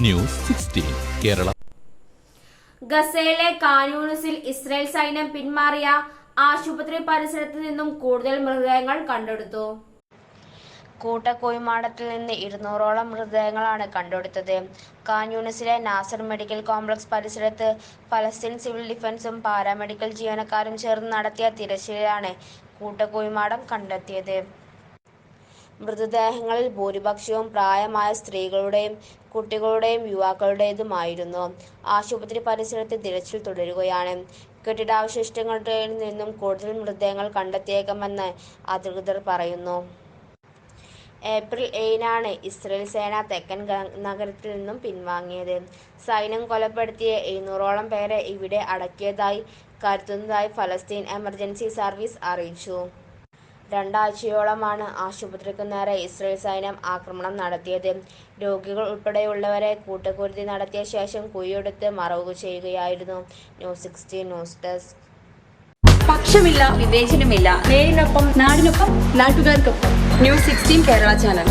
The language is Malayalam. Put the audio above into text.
ന്യൂസ് 16 കേരള. ഗസയിലെ കാനൂനിസിൽ ഇസ്രായേൽ സൈന്യം പിന്മാറിയ ആശുപത്രി പരിസരത്ത് നിന്നും കൂടുതൽ മൃതദേഹങ്ങൾ കണ്ടെടുത്തു. കൂട്ടക്കുഴിമാടത്തിൽ നിന്ന് 200ഓളം മൃതദേഹങ്ങളാണ് കണ്ടെടുത്തത്. കാൻയൂണിസിലെ നാസർ മെഡിക്കൽ കോംപ്ലക്സ് പരിസരത്ത് ഫലസ്തീൻ സിവിൽ ഡിഫൻസും പാരാമെഡിക്കൽ ജീവനക്കാരും ചേർന്ന് നടത്തിയ തിരച്ചിലിലാണ് കൂട്ടക്കുഴിമാടം കണ്ടെത്തിയത്. മൃതദേഹങ്ങളിൽ ഭൂരിപക്ഷവും പ്രായമായ സ്ത്രീകളുടെയും കുട്ടികളുടെയും യുവാക്കളുടേതുമായിരുന്നു. ആശുപത്രി പരിസരത്ത് തിരച്ചിൽ തുടരുകയാണ്. കെട്ടിടാവശിഷ്ടങ്ങളിൽ നിന്നും കൂടുതൽ മൃതദേഹങ്ങൾ കണ്ടെത്തിയേക്കുമെന്ന് അധികൃതർ പറയുന്നു. ഏപ്രിൽ 7-നാണ് ഇസ്രായേൽ സേന തെക്കൻ നഗരത്തിൽ നിന്നും പിൻവാങ്ങിയത്. സൈന്യം കൊലപ്പെടുത്തിയ 700ഓളം പേരെ ഇവിടെ അടക്കിയതായി കരുതുന്നതായി ഫലസ്തീൻ എമർജൻസി സർവീസ് അറിയിച്ചു. 2 ആഴ്ചയോളമാണ് ആശുപത്രിക്കു നേരെ ഇസ്രായേൽ സൈന്യം ആക്രമണം നടത്തിയത്. രോഗികൾ ഉൾപ്പെടെയുള്ളവരെ കൂട്ടക്കുരുതി നടത്തിയ ശേഷം കുഴിയെടുത്ത് മറവു ചെയ്യുകയായിരുന്നു. News 16 news desk. പക്ഷമില്ല, വിവേചനമില്ല. നേരിനൊപ്പം, നാടിനൊപ്പം, നാട്ടുകാർക്കൊപ്പം. News 16 Kerala channel.